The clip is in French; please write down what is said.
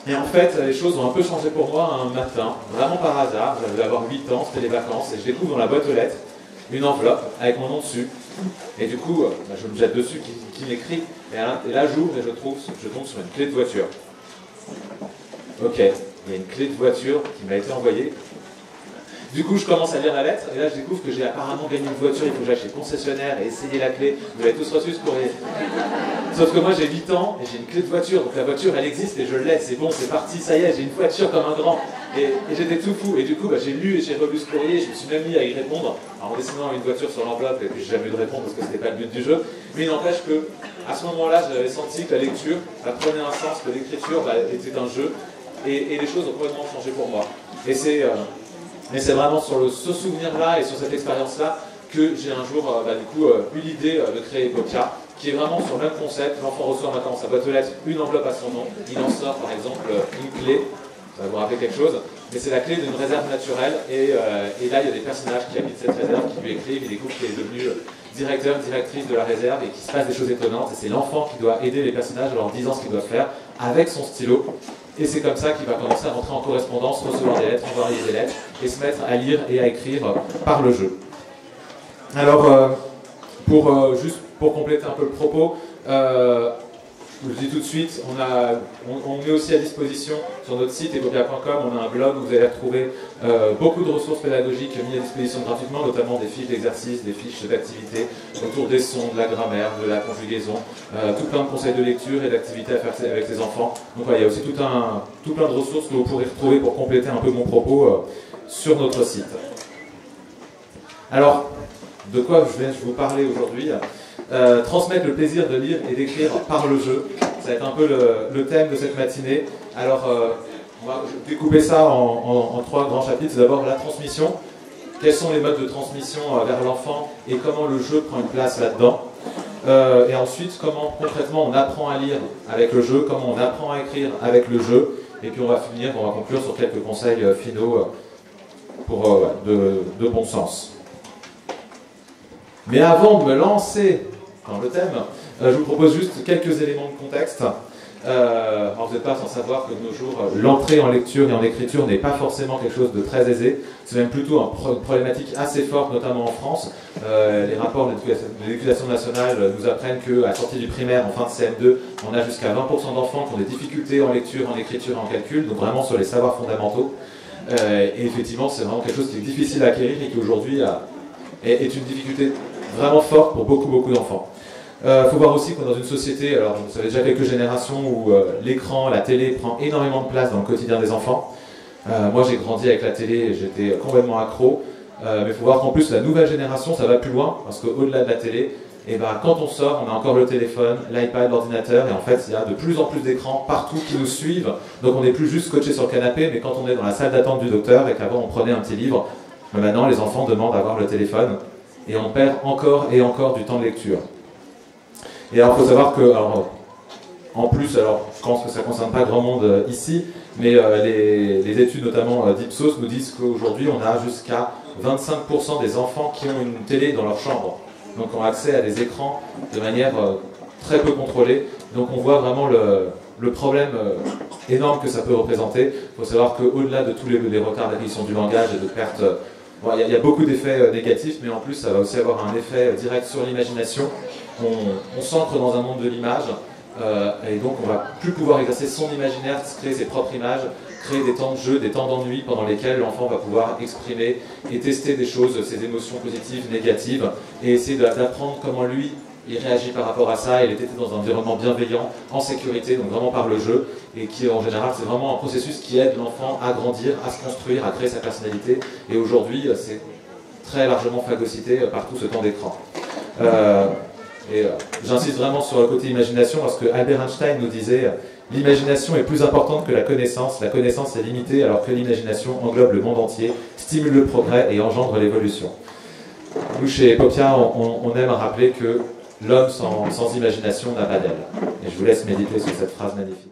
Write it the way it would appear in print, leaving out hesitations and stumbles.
Et en fait, les choses ont un peu changé pour moi un matin, vraiment par hasard. J'avais avoir 8 ans, c'était les vacances, et je découvre dans la boîte aux lettres une enveloppe avec mon nom dessus. Et du coup, je me jette dessus, qui m'écrit, et là j'ouvre et je tombe sur une clé de voiture. Ok, il y a une clé de voiture qui m'a été envoyée. Du coup, je commence à lire la lettre, et là je découvre que j'ai apparemment gagné une voiture, il faut que j'aille chez le concessionnaire et essayer la clé. Vous avez tous reçu ce courrier. Sauf que moi j'ai 8 ans, et j'ai une clé de voiture, donc la voiture elle existe et je l'ai, c'est bon, c'est parti, ça y est, j'ai une voiture comme un grand. Et j'étais tout fou, et du coup j'ai lu et j'ai relu ce courrier, je me suis même mis à y répondre, en dessinant une voiture sur l'enveloppe, et puis j'ai jamais eu de réponse parce que c'était pas le but du jeu. Mais il n'empêche que, à ce moment-là, j'avais senti que la lecture, ça prenait un sens, que l'écriture était un jeu, et les choses ont complètement changé pour moi. Et c'est vraiment sur ce souvenir-là et sur cette expérience-là que j'ai un jour eu l'idée de créer Epopia, qui est vraiment sur le même concept. L'enfant reçoit maintenant sa boîte aux lettres, une enveloppe à son nom, il en sort par exemple une clé, ça va vous rappeler quelque chose, mais c'est la clé d'une réserve naturelle, et là il y a des personnages qui habitent cette réserve, qui lui écrivent, il découvre qu'il est devenu directeur, directrice de la réserve, et qu'il se passe des choses étonnantes, et c'est l'enfant qui doit aider les personnages en leur disant ce qu'ils doivent faire avec son stylo. Et c'est comme ça qu'il va commencer à rentrer en correspondance, recevoir des lettres, envoyer des lettres, et se mettre à lire et à écrire par le jeu. Alors, juste pour compléter un peu le propos, je vous le dis tout de suite, on met aussi à disposition sur notre site epopia.com, on a un blog où vous allez retrouver beaucoup de ressources pédagogiques mises à disposition gratuitement, notamment des fiches d'exercices, des fiches d'activités autour des sons, de la grammaire, de la conjugaison, tout plein de conseils de lecture et d'activités à faire avec les enfants. Donc voilà, il y a aussi tout plein de ressources que vous pourrez retrouver pour compléter un peu mon propos sur notre site. Alors, de quoi je vais vous parler aujourd'hui? Transmettre le plaisir de lire et d'écrire par le jeu. Ça va être un peu le thème de cette matinée. Alors, on va découper ça en 3 grands chapitres. D'abord, la transmission. Quels sont les modes de transmission vers l'enfant et comment le jeu prend une place là-dedans. Et ensuite, comment concrètement on apprend à lire avec le jeu, comment on apprend à écrire avec le jeu. Et puis on va conclure sur quelques conseils finaux de bon sens. Mais avant de me lancer dans le thème, je vous propose juste quelques éléments de contexte. Alors vous n'êtes pas sans savoir que de nos jours, l'entrée en lecture et en écriture n'est pas forcément quelque chose de très aisé. C'est même plutôt une problématique assez forte, notamment en France. Les rapports de l'éducation nationale nous apprennent qu'à la sortie du primaire, en fin de CM2, on a jusqu'à 20% d'enfants qui ont des difficultés en lecture, en écriture et en calcul, donc vraiment sur les savoirs fondamentaux. Et effectivement, c'est vraiment quelque chose qui est difficile à acquérir et qui aujourd'hui est une difficulté vraiment forte pour beaucoup d'enfants. Faut voir aussi qu'on est dans une société, alors vous savez déjà quelques générations où l'écran, la télé prend énormément de place dans le quotidien des enfants. Moi j'ai grandi avec la télé et j'étais complètement accro, mais il faut voir qu'en plus la nouvelle génération ça va plus loin, parce qu'au-delà de la télé, quand on sort, on a encore le téléphone, l'iPad, l'ordinateur, et en fait il y a de plus en plus d'écrans partout qui nous suivent, donc on n'est plus juste scotché sur le canapé, mais quand on est dans la salle d'attente du docteur et qu'avant on prenait un petit livre, maintenant les enfants demandent à avoir le téléphone, et on perd encore et encore du temps de lecture. Et alors, il faut savoir que, en plus, je pense que ça ne concerne pas grand monde ici, mais les études, notamment d'Ipsos, nous disent qu'aujourd'hui, on a jusqu'à 25% des enfants qui ont une télé dans leur chambre, donc ont accès à des écrans de manière très peu contrôlée. Donc on voit vraiment le problème énorme que ça peut représenter. Il faut savoir qu'au-delà de tous les retards d'acquisition du langage et de perte, il y a beaucoup d'effets négatifs, mais en plus, ça va aussi avoir un effet direct sur l'imagination. On s'ancre dans un monde de l'image, et donc on ne va plus pouvoir exercer son imaginaire, créer ses propres images, créer des temps de jeu, des temps d'ennui pendant lesquels l'enfant va pouvoir exprimer et tester des choses, ses émotions positives, négatives, et essayer d'apprendre comment lui il réagit par rapport à ça, il est dans un environnement bienveillant, en sécurité, donc vraiment par le jeu, et qui en général c'est vraiment un processus qui aide l'enfant à grandir, à se construire, à créer sa personnalité, et aujourd'hui c'est très largement phagocyté par tout ce temps d'écran. J'insiste vraiment sur le côté imagination parce que Albert Einstein nous disait l'imagination est plus importante que la connaissance est limitée alors que l'imagination englobe le monde entier, stimule le progrès et engendre l'évolution. Nous chez Epopia on aime rappeler que l'homme sans imagination n'a pas d'aile. Et je vous laisse méditer sur cette phrase magnifique.